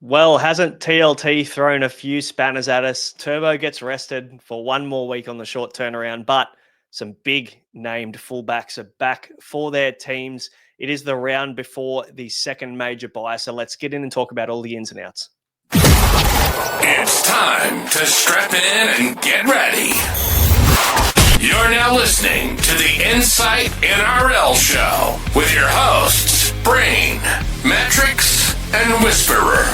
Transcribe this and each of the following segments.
Well, hasn't TLT thrown a few spanners at us? Turbo gets rested for one more week on the short turnaround, but some big named fullbacks are back for their teams. It is the round before the second major bye, so let's get in and talk about all the ins and outs. It's time to strap in and get ready. You're now listening to the Insight NRL Show with your hosts, Brain, Metrics, and Whisperer.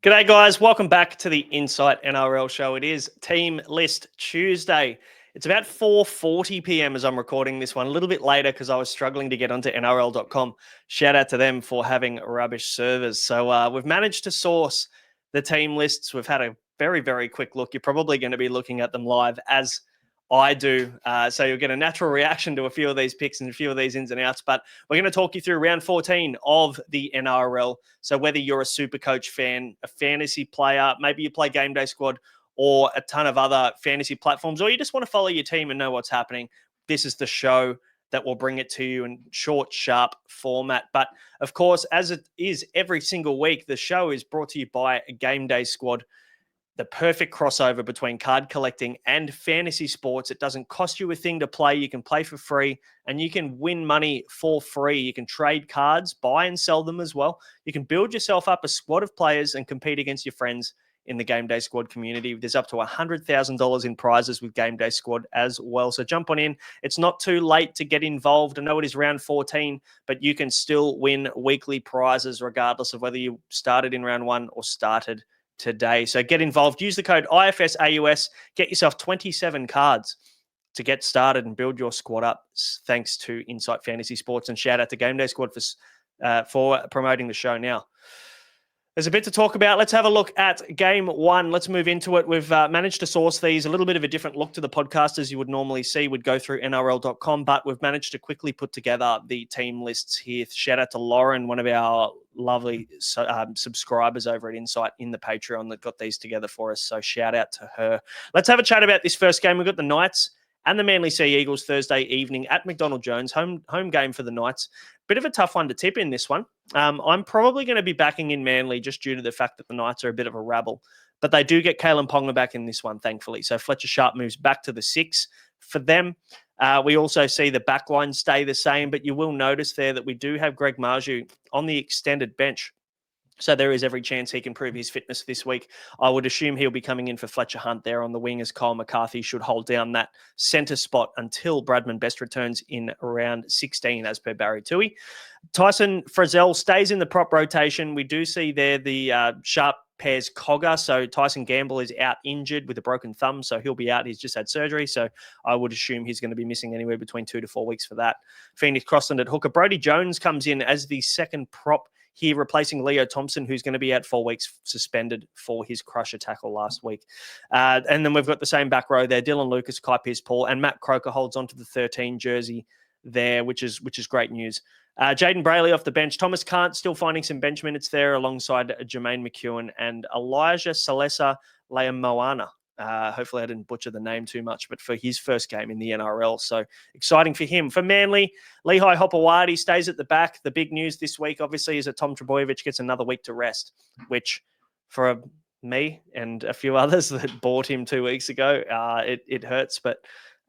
G'day, guys. Welcome back to the Insight NRL Show. It is Team List Tuesday. It's about 4:40 p.m. as I'm recording this one, a little bit later because I was struggling to get onto NRL.com. Shout out to them for having rubbish servers. So we've managed to source the team lists. We've had a very, very quick look. You're probably going to be looking at them live as I do. So you'll get a natural reaction to a few of these picks and a few of these ins and outs. But we're going to talk you through round 14 of the NRL. So whether you're a Supercoach fan, a fantasy player, maybe you play Game Day Squad or a ton of other fantasy platforms, or you just want to follow your team and know what's happening, this is the show that will bring it to you in short, sharp format. But of course, as it is every single week, the show is brought to you by a Game Day Squad. The perfect crossover between card collecting and fantasy sports. It doesn't cost you a thing to play. You can play for free and you can win money for free. You can trade cards, buy and sell them as well. You can build yourself up a squad of players and compete against your friends in the Game Day Squad community. There's up to $100,000 in prizes with Game Day Squad as well. So jump on in. It's not too late to get involved. I know it is round 14, but you can still win weekly prizes regardless of whether you started in round 1 or started today. So get involved. Use the code IFSAUS. Get yourself 27 cards to get started and build your squad up. Thanks to Insight Fantasy Sports, and shout out to Game Day Squad for promoting the show. Now, there's a bit to talk about. Let's have a look at game 1. Let's move into it. We've managed to source these, a little bit of a different look to the podcast as you would normally see. We'd go through NRL.com, but we've managed to quickly put together the team lists here. Shout out to Lauren, one of our lovely subscribers over at Insight in the Patreon that got these together for us. So shout out to her. Let's have a chat about this first game. We've got the Knights and the Manly Sea Eagles Thursday evening at McDonald Jones. Home game for the Knights. Bit of a tough one to tip in this one. I'm probably going to be backing in Manly just due to the fact that the Knights are a bit of a rabble. But they do get Kalen Ponga back in this one, thankfully. So Fletcher Sharp moves back to the 6 for them. We also see the backline stay the same, but you will notice there that we do have Greg Marju on the extended bench. So there is every chance he can prove his fitness this week. I would assume he'll be coming in for Fletcher Hunt there on the wing, as Kyle McCarthy should hold down that centre spot until Bradman Best returns in around 16 as per Barry Toohey. Tyson Frizzell stays in the prop rotation. We do see there the Sharp pairs Cogger. So Tyson Gamble is out injured with a broken thumb, so he'll be out. He's just had surgery, so I would assume he's going to be missing anywhere between 2 to 4 weeks for that. Phoenix Crossland at hooker. Brody Jones comes in as the second prop here, replacing Leo Thompson, who's going to be out 4 weeks suspended for his crusher tackle last week. And then we've got the same back row there. Dylan Lucas, Kai Pearce-Paul, and Matt Croker holds onto the 13 jersey there, which is great news. Jaden Brayley off the bench. Thomas Kant still finding some bench minutes there alongside Jermaine McEwen and Elijah Salesa Leamoana. Hopefully I didn't butcher the name too much, but for his first game in the NRL. So exciting for him. For Manly, Lehigh Hopewadi stays at the back. The big news this week, obviously, is that Tom Trbojevic gets another week to rest, which for me and a few others that bought him 2 weeks ago, it hurts. But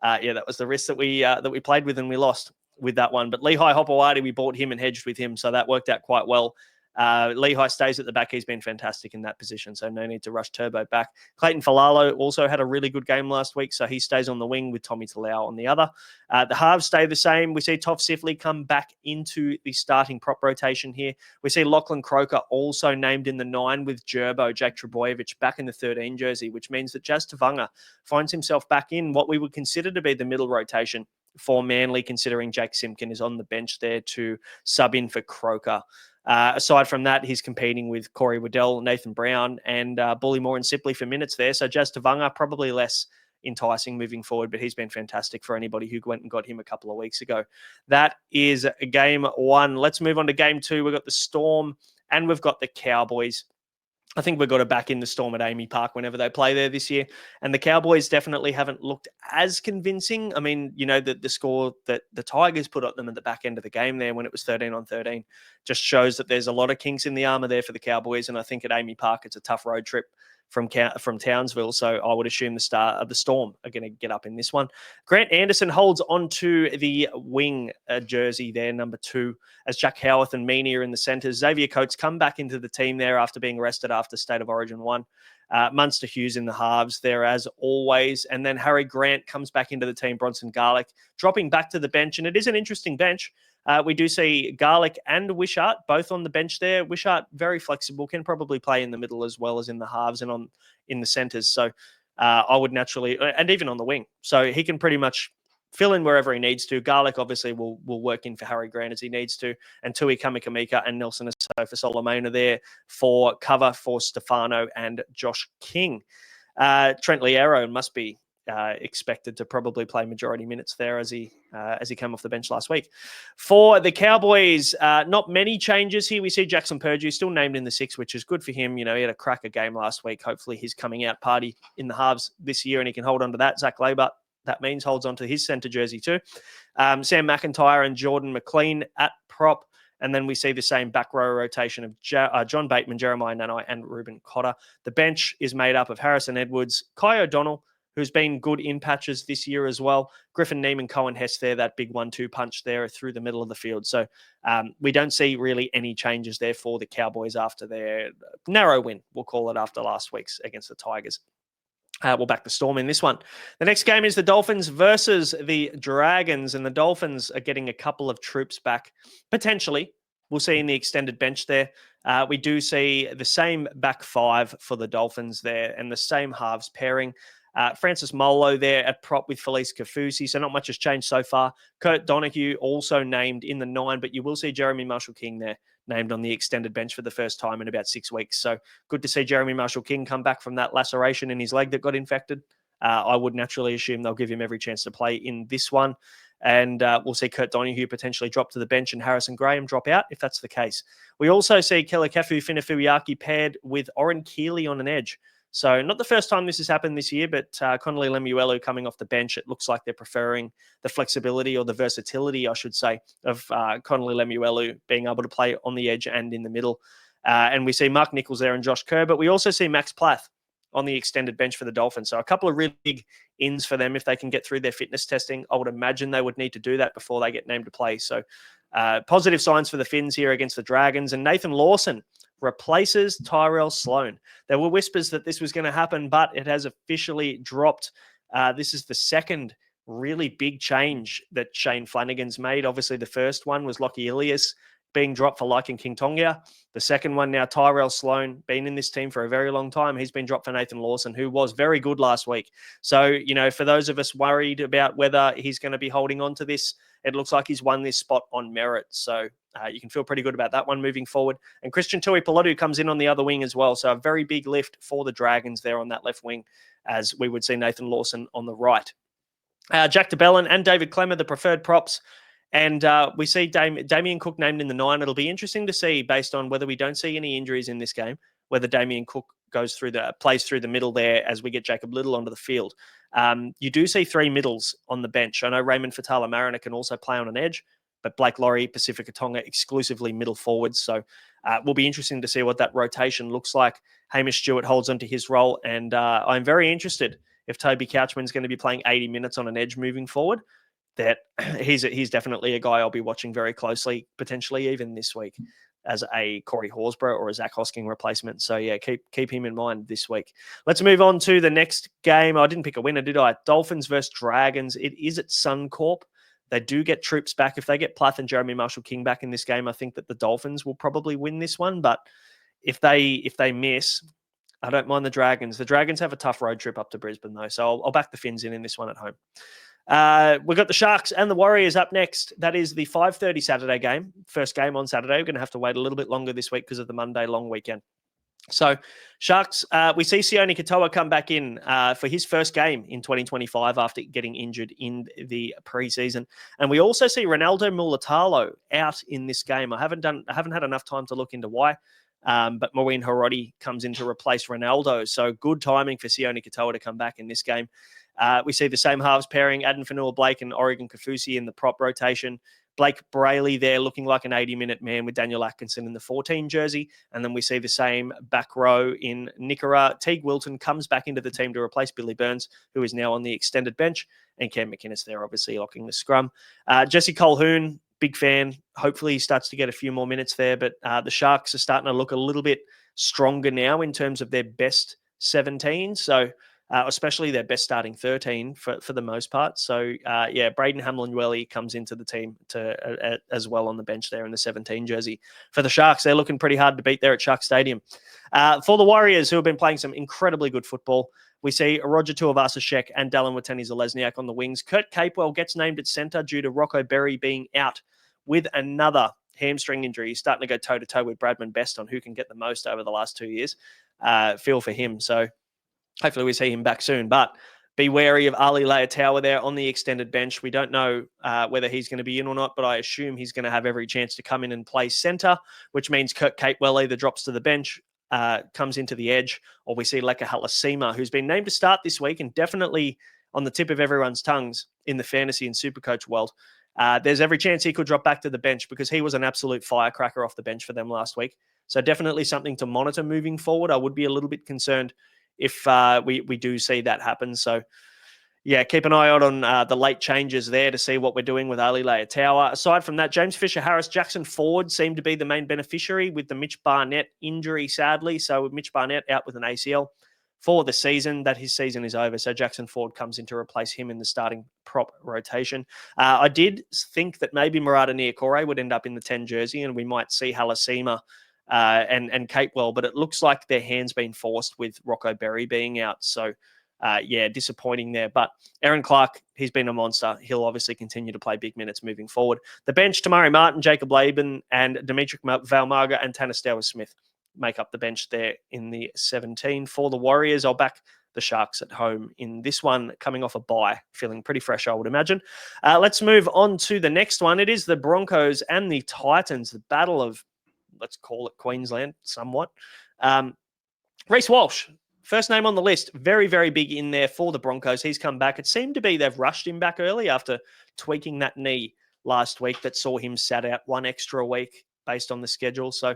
that was the risk that we played with and we lost with that one. But Lehigh Hopewadi, we bought him and hedged with him, so that worked out quite well. Lehigh stays at the back. He's been fantastic in that position, so no need to rush Turbo back. Clayton Falalo also had a really good game last week, so he stays on the wing with Tommy Talau on the other. The halves stay the same. We see Toff Sifley come back into the starting prop rotation here. We see Lachlan Croker also named in the 9 with Gerbo, Jake Trbojevic back in the 13 jersey, which means that Jazz Tavanga finds himself back in what we would consider to be the middle rotation for Manly, considering Jake Simpkin is on the bench there to sub in for Croker. Aside from that, he's competing with Corey Waddell, Nathan Brown, and Bullymore and Sipley for minutes there. So Jazz Tavanga probably less enticing moving forward, but he's been fantastic for anybody who went and got him a couple of weeks ago. That is game 1. Let's move on to game 2. We've got the Storm and we've got the Cowboys. I think we've got to back in the Storm at Amy Park whenever they play there this year. And the Cowboys definitely haven't looked as convincing. I mean, the score that the Tigers put on them at the back end of the game there when it was 13-13 just shows that there's a lot of kinks in the armor there for the Cowboys. And I think at Amy Park, it's a tough road trip from Townsville. So I would assume the Storm are going to get up in this one. Grant Anderson holds on to the wing jersey there, number 2, as Jack Howarth and Meany are in the centres. Xavier Coates come back into the team there after being arrested after State of Origin 1. Munster Hughes in the halves there as always. And then Harry Grant comes back into the team, Bronson Garlick dropping back to the bench. And it is an interesting bench. We do see Garlick and Wishart both on the bench there. Wishart, very flexible, can probably play in the middle as well as in the halves and in the centres. So I would naturally, and even on the wing. So he can pretty much fill in wherever he needs to. Garlick obviously will work in for Harry Grant as he needs to. And Tui Kamikamika and Nelson Asofa Solomon are there for cover for Stefano and Josh King. Trent Liero must be expected to probably play majority minutes there as he came off the bench last week. For the Cowboys, not many changes here. We see Jackson Purdue still named in the 6, which is good for him. He had a cracker game last week. Hopefully his coming out party in the halves this year and he can hold on to that. Zach Labert, that means, holds on to his centre jersey too. Sam McIntyre and Jordan McLean at prop. And then we see the same back row rotation of John Bateman, Jeremiah Nanai, and Ruben Cotter. The bench is made up of Harrison Edwards, Kai O'Donnell, who's been good in patches this year as well. Griffin Neiman, Cohen Hess there, that big 1-2 punch there through the middle of the field. So we don't see really any changes there for the Cowboys after their narrow win, we'll call it, after last week's against the Tigers. We'll back the Storm in this one. The next game is the Dolphins versus the Dragons, and the Dolphins are getting a couple of troops back, potentially. We'll see in the extended bench there. We do see the same back 5 for the Dolphins there and the same halves pairing. Francis Molo there at prop with Felice Kafusi, so not much has changed so far. Kurt Donahue also named in the 9, but you will see Jeremy Marshall-King there named on the extended bench for the first time in about 6 weeks. So good to see Jeremy Marshall-King come back from that laceration in his leg that got infected. I would naturally assume they'll give him every chance to play in this one. And we'll see Kurt Donahue potentially drop to the bench and Harrison Graham drop out if that's the case. We also see Kelikefu Finafuyaki paired with Oren Keeley on an edge. So not the first time this has happened this year, but Connolly Lemuelu coming off the bench, it looks like they're preferring the flexibility or the versatility, I should say, of Connolly Lemuelu being able to play on the edge and in the middle. And we see Mark Nichols there and Josh Kerr, but we also see Max Plath on the extended bench for the Dolphins. So a couple of really big ins for them if they can get through their fitness testing. I would imagine they would need to do that before they get named to play. So positive signs for the Finns here against the Dragons. And Nathan Lawson replaces Tyrell Sloan. There were whispers that this was going to happen, but it has officially dropped. This is the second really big change that Shane Flanagan's made. Obviously, the first one was Lockie Ilias being dropped for Lycan King Tonga. The second one now, Tyrell Sloan, been in this team for a very long time. He's been dropped for Nathan Lawson, who was very good last week. So, for those of us worried about whether he's going to be holding on to this, it looks like he's won this spot on merit. So you can feel pretty good about that one moving forward. And Christian Tuipulotu comes in on the other wing as well. So a very big lift for the Dragons there on that left wing, as we would see Nathan Lawson on the right. Jack DeBellin and David Clemmer, the preferred props. And we see Damien Cook named in the 9. It'll be interesting to see, based on whether we don't see any injuries in this game, whether Damien Cook plays through the middle there as we get Jacob Little onto the field. You do see 3 middles on the bench. I know Raymond Fatala-Mariner can also play on an edge, but Blake Laurie, Pacifica Tonga, exclusively middle forwards. So it will be interesting to see what that rotation looks like. Hamish Stewart holds onto his role, and I'm very interested if Toby Couchman's going to be playing 80 minutes on an edge moving forward. That he's definitely a guy I'll be watching very closely, potentially even this week, as a Corey Horsburgh or a Zach Hosking replacement. So yeah, keep him in mind this week. Let's move on to the next game. I didn't pick a winner, did I? Dolphins versus Dragons. It is at Suncorp. They do get troops back. If they get Plath and Jeremy Marshall-King back in this game, I think that the Dolphins will probably win this one. But if they miss, I don't mind the Dragons. The Dragons have a tough road trip up to Brisbane though, so I'll back the Finns in this one at home. We've got the Sharks and the Warriors up next. That is the 5:30 Saturday game. First game on Saturday. We're going to have to wait a little bit longer this week because of the Monday long weekend. So Sharks, we see Sione Katoa come back in for his first game in 2025 after getting injured in the preseason. And we also see Ronaldo Mulatalo out in this game. I haven't had enough time to look into why. but Maureen Hiroti comes in to replace Ronaldo. So good timing for Sione Katoa to come back in this game. We see the same halves pairing, Aden Fanua-Blake and Oregon Kaufusi in the prop rotation. Blake Brayley there looking like an 80-minute man with Daniel Atkinson in the 14 jersey. And then we see the same back row in Nickera. Teague Wilton comes back into the team to replace Billy Burns, who is now on the extended bench. And Cam McInnes there, obviously, locking the scrum. Jesse Colquhoun, big fan. Hopefully he starts to get a few more minutes there. But the Sharks are starting to look a little bit stronger now in terms of their best 17. So especially their best starting 13 for the most part. So, Braden Hamlin-Uele comes into the team as well on the bench there in the 17 jersey. For the Sharks, they're looking pretty hard to beat there at Shark Stadium. For the Warriors, who have been playing some incredibly good football, we see Roger Tuivasa-Sheck and Dallin Watene-Zelezniak on the wings. Kurt Capewell gets named at centre due to Rocco Berry being out with another hamstring injury. He's starting to go toe-to-toe with Bradman Best on who can get the most over the last 2 years. Feel for him. So, hopefully we see him back soon, but be wary of Ali Leitaua there on the extended bench. We don't know whether he's going to be in or not, but I assume he's going to have every chance to come in and play centre, which means Kurt Capewell either drops to the bench, comes into the edge, or we see Leka Halasima, who's been named to start this week and definitely on the tip of everyone's tongues in the fantasy and Supercoach world. There's every chance he could drop back to the bench because he was an absolute firecracker off the bench for them last week. So definitely something to monitor moving forward. I would be a little bit concerned if we do see that happen. So, keep an eye out on the late changes there to see what we're doing with Ali Leitaua. Aside from that, James Fisher-Harris, Jackson Ford seem to be the main beneficiary with the Mitch Barnett injury, sadly. So Mitch Barnett out with an ACL for the season. That his season is over. So Jackson Ford comes in to replace him in the starting prop rotation. I did think that maybe Murata Niokore would end up in the 10 jersey and we might see Halasima and Capewell, but it looks like their hand's been forced with Rocco Berry being out. So, disappointing there. But Aaron Clark, he's been a monster. He'll obviously continue to play big minutes moving forward. The bench, Tamari Martin, Jacob Laban, and Dimitri Valmarga and Tanner Stowers-Smith make up the bench there in the 17. For the Warriors, I'll back the Sharks at home in this one, coming off a bye, feeling pretty fresh, I would imagine. Let's move on to the next one. It is the Broncos and the Titans, the battle of, let's call it Queensland somewhat. Reece Walsh, first name on the list, very, very big in there for the Broncos. He's come back. It seemed to be they've rushed him back early after tweaking that knee last week that saw him sat out one extra week based on the schedule. So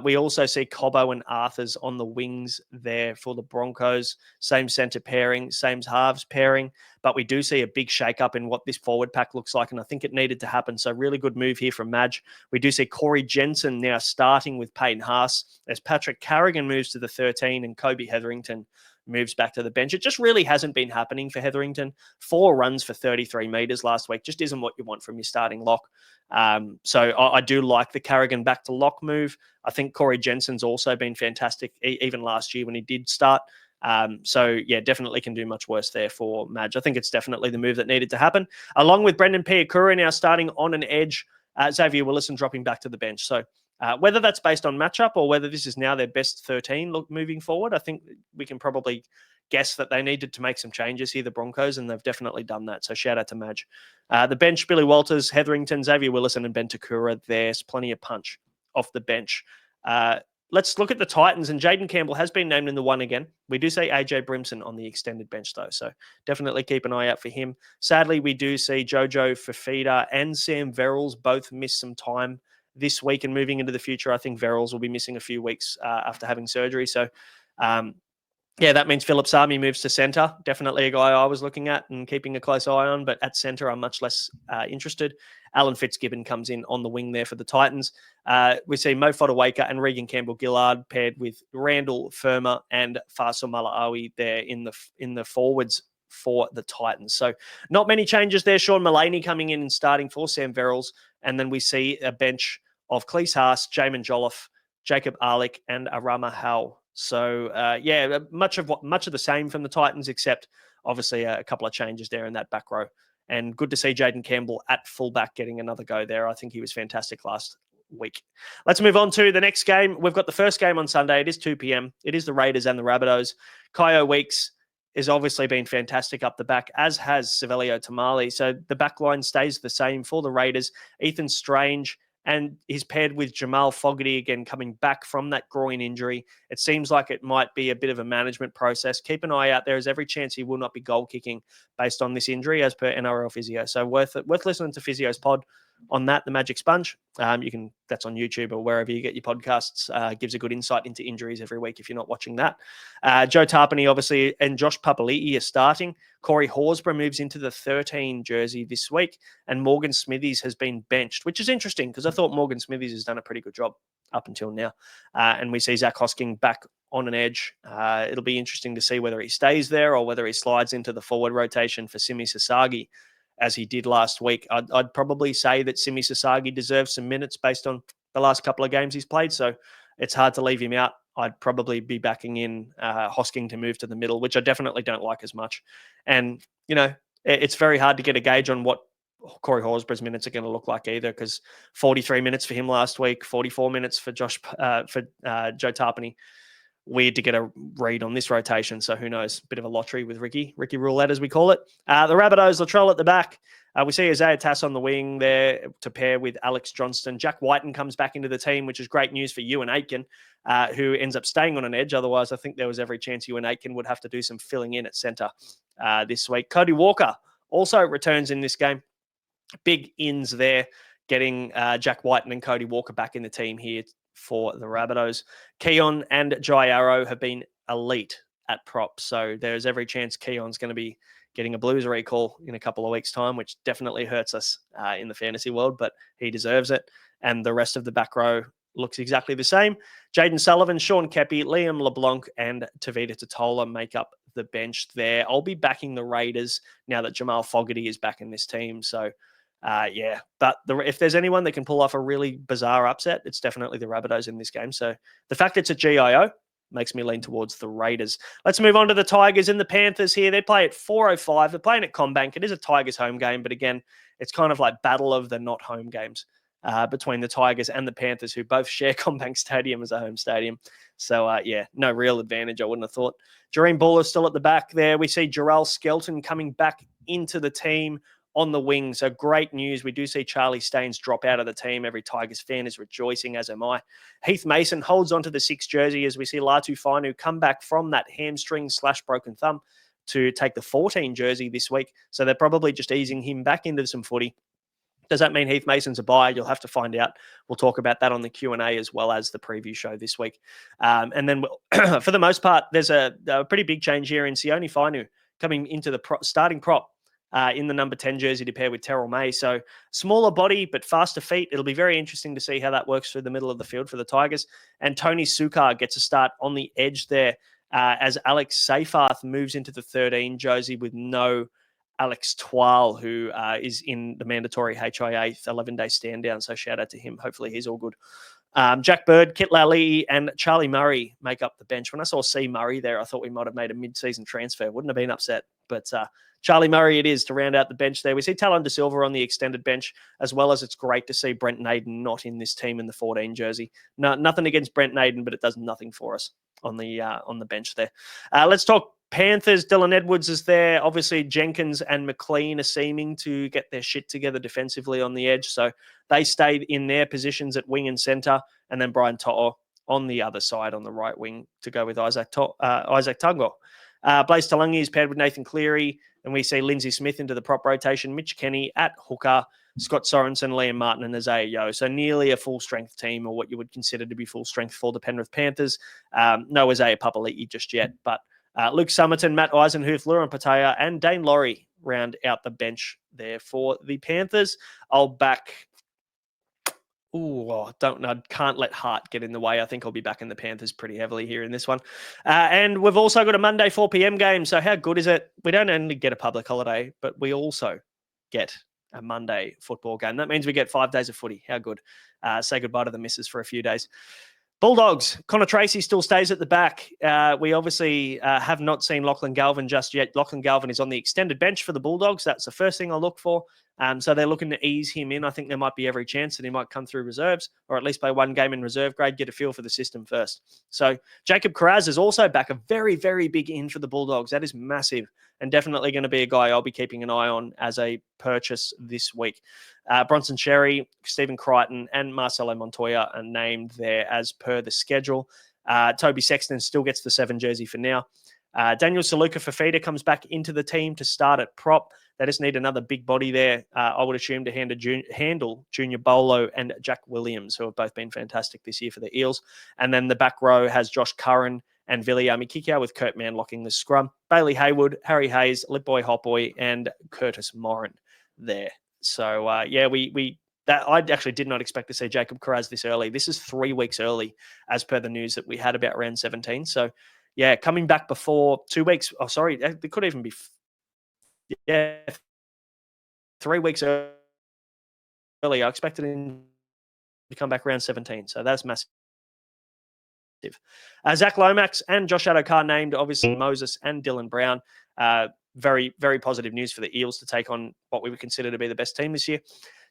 we also see Cobbo and Arthurs on the wings there for the Broncos. Same centre pairing, same halves pairing. But we do see a big shake-up in what this forward pack looks like, and I think it needed to happen. So really good move here from Madge. We do see Corey Jensen now starting with Peyton Haas as Patrick Carrigan moves to the 13 and Kobe Hetherington moves back to the bench. It just really hasn't been happening for Hetherington. 4 runs for 33 metres last week just isn't what you want from your starting lock. So I do like the Carrigan back to lock move. I think Corey Jensen's also been fantastic, even last year when he did start. Definitely can do much worse there for Madge. I think it's definitely the move that needed to happen. Along with Brendan Piakura now starting on an edge, Xavier Willison dropping back to the bench. So whether that's based on matchup or whether this is now their best 13 moving forward, I think we can probably guess that they needed to make some changes here, the Broncos, and they've definitely done that. So shout out to Madge. The bench, Billy Walters, Hetherington, Xavier Willison, and Ben Takura. There's plenty of punch off the bench. Let's look at the Titans, and Jaden Campbell has been named in the one again. We do see AJ Brimson on the extended bench, though, so definitely keep an eye out for him. Sadly, we do see Jojo Fafita and Sam Verrills both miss some time this week and moving into the future. I think Verrills will be missing a few weeks after having surgery. So, that means Philip Sami moves to centre. Definitely a guy I was looking at and keeping a close eye on, but at centre I'm much less interested. Alan Fitzgibbon comes in on the wing there for the Titans. We see Mo Fodawaker and Regan Campbell-Gillard paired with Randall Firma and Faisal Malaawi there in the forwards for the Titans. So not many changes there. Sean Mullaney coming in and starting for Sam Verrills. And then we see a bench of Cleese Haas, Jamin Jolliffe, Jacob Arlick, and Arama Howe. So, much of the same from the Titans, except obviously a couple of changes there in that back row. And good to see Jaden Campbell at fullback getting another go there. I think he was fantastic last week. Let's move on to the next game. We've got the first game on Sunday. It is 2 p.m. It is the Raiders and the Rabbitohs. Kyo Weeks has obviously been fantastic up the back, as has Savelio Tamale. So the back line stays the same for the Raiders. Ethan Strange and he's paired with Jamal Fogarty again coming back from that groin injury. It seems like it might be a bit of a management process. Keep an eye out. There is every chance he will not be goal kicking based on this injury as per NRL Physio. So worth listening to Physio's pod on that, the Magic Sponge. That's on YouTube or wherever you get your podcasts. Gives a good insight into injuries every week if you're not watching that. Joe Tarpany, obviously, and Josh Papali'i are starting. Corey Horsburgh moves into the 13 jersey this week, and Morgan Smithies has been benched, which is interesting because I thought Morgan Smithies has done a pretty good job up until now. And we see Zach Hosking back on an edge. It'll be interesting to see whether he stays there or whether he slides into the forward rotation for Simi Sasagi, as he did last week. I'd probably say that Simi Sasagi deserves some minutes based on the last couple of games he's played, so it's hard to leave him out. I'd probably be backing in Hosking to move to the middle, which I definitely don't like as much. And, it's very hard to get a gauge on what Corey Horsburgh's minutes are going to look like either, because 43 minutes for him last week, 44 minutes for Joe Tarpany. Weird to get a read on this rotation, so who knows? Bit of a lottery with Ricky Roulette, as we call it. The Rabbitohs, Latrell at the back. We see Isaiah Tass on the wing there to pair with Alex Johnston. Jack Whiten comes back into the team, which is great news for Ewan Aitken, who ends up staying on an edge. Otherwise, I think there was every chance Ewan Aitken would have to do some filling in at centre this week. Cody Walker also returns in this game. Big ins there, getting Jack Whiten and Cody Walker back in the team here for the Rabbitohs. Keon and Jai Arrow have been elite at props, so there's every chance Keon's going to be getting a Blues recall in a couple of weeks' time, which definitely hurts us in the fantasy world, but he deserves it. And the rest of the back row looks exactly the same. Jaden Sullivan, Sean Kepi, Liam LeBlanc, and Tavita Totola make up the bench there. I'll be backing the Raiders now that Jamal Fogarty is back in this team, so but if there's anyone that can pull off a really bizarre upset, it's definitely the Rabbitohs in this game. So the fact it's a GIO makes me lean towards the Raiders. Let's move on to the Tigers and the Panthers here. They play at 4:05. They're playing at CommBank. It is a Tigers home game, but again, it's kind of like battle of the not home games between the Tigers and the Panthers, who both share CommBank Stadium as a home stadium. So, no real advantage, I wouldn't have thought. Jareen Buller still at the back there. We see Jarrell Skelton coming back into the team on the wing. So great news. We do see Charlie Staines drop out of the team. Every Tigers fan is rejoicing, as am I. Heath Mason holds onto the 6 jersey as we see Latu Fainu come back from that hamstring/broken thumb to take the 14 jersey this week. So they're probably just easing him back into some footy. Does that mean Heath Mason's a buy? You'll have to find out. We'll talk about that on the Q&A as well as the preview show this week. And then for the most part, there's a pretty big change here in Sione Fainu coming into the starting prop in the number 10 jersey to pair with Terrell May. So smaller body, but faster feet. It'll be very interesting to see how that works through the middle of the field for the Tigers. And Tony Sukar gets a start on the edge there as Alex Seyfarth moves into the 13 jersey with no Alex Twal, who is in the mandatory HIA 11-day stand down. So shout out to him. Hopefully he's all good. Jack Bird, Kit Lally, and Charlie Murray make up the bench. When I saw C. Murray there, I thought we might have made a mid-season transfer. Wouldn't have been upset. But Charlie Murray it is to round out the bench there. We see Talon De Silva on the extended bench, as well as it's great to see Brent Naden not in this team in the 14 jersey. No, nothing against Brent Naden, but it does nothing for us on the bench there. Let's talk Panthers. Dylan Edwards is there. Obviously, Jenkins and McLean are seeming to get their shit together defensively on the edge. So they stay in their positions at wing and centre. And then Brian To'o on the other side on the right wing to go with Isaac Tungo. Blaze Talangi is paired with Nathan Cleary. And we see Lindsay Smith into the prop rotation. Mitch Kenny at hooker. Scott Sorensen, Liam Martin, and Isaiah Yeo. So nearly a full-strength team, or what you would consider to be full-strength for the Penrith Panthers. No Isaiah Papali'i just yet, but Luke Summerton, Matt Eisenhuth, Luran Pataya, and Dane Laurie round out the bench there for the Panthers. I'll back... I can't let heart get in the way. I think I'll be backing the Panthers pretty heavily here in this one. And we've also got a Monday 4 p.m. game. So how good is it? We don't only get a public holiday, but we also get a Monday football game. That means we get 5 days of footy. How good. Say goodbye to the missus for a few days. Bulldogs, Connor Tracy still stays at the back. We obviously have not seen Lachlan Galvin just yet. Lachlan Galvin is on the extended bench for the Bulldogs. That's the first thing I'll look for. So they're looking to ease him in. I think there might be every chance that he might come through reserves or at least play one game in reserve grade, get a feel for the system first. So Jacob Kiraz is also back, a very, very big in for the Bulldogs. That is massive and definitely going to be a guy I'll be keeping an eye on as a purchase this week. Bronson Sherry, Stephen Crichton, and Marcelo Montoya are named there as per the schedule. Toby Sexton still gets the 7 jersey for now. Daniel Saluka Fafita comes back into the team to start at prop. They just need another big body there, I would assume, to handle Junior Bolo and Jack Williams, who have both been fantastic this year for the Eels. And then the back row has Josh Curran and Viliami Kikau, with Kurt Mann locking the scrum. Bailey Haywood, Harry Hayes, Lipboy Hotboy, and Curtis Morin there. So, I actually did not expect to see Jacob Kiraz this early. This is 3 weeks early, as per the news that we had about round 17. So, yeah, coming back before 2 weeks. Oh, sorry, it could even be 3 weeks early. I expected him to come back round 17. So that's massive. Zach Lomax and Josh Adokar named, obviously Moses and Dylan Brown. Very, very positive news for the Eels to take on what we would consider to be the best team this year.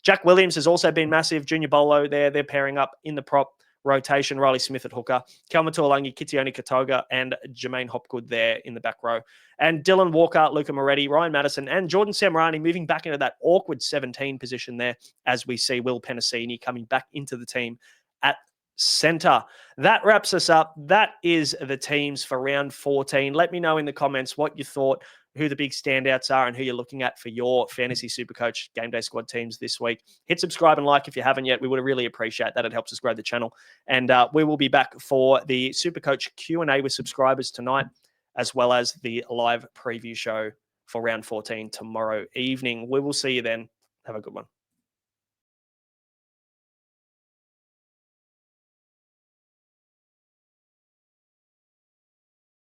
Jack Williams has also been massive. Junior Bolo there. They're pairing up in the prop rotation. Riley Smith at hooker. Kelma Tuolangi, Kitioni Katoga, and Jermaine Hopgood there in the back row. And Dylan Walker, Luca Moretti, Ryan Madison, and Jordan Samrani moving back into that awkward 17 position there as we see Will Penasini coming back into the team at center. That wraps us up. That is the teams for round 14. Let me know in the comments what you thought, who the big standouts are, and who you're looking at for your Fantasy Supercoach Game Day Squad teams this week. Hit subscribe and like if you haven't yet. We would really appreciate that. It helps us grow the channel. And we will be back for the Supercoach Q&A with subscribers tonight, as well as the live preview show for round 14 tomorrow evening. We will see you then. Have a good one.